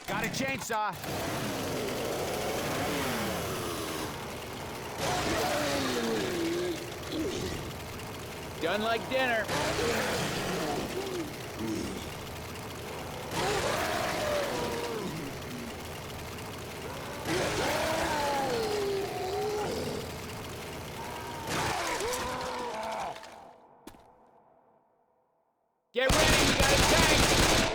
Got a chainsaw. Done like dinner. Get ready, we got a tank!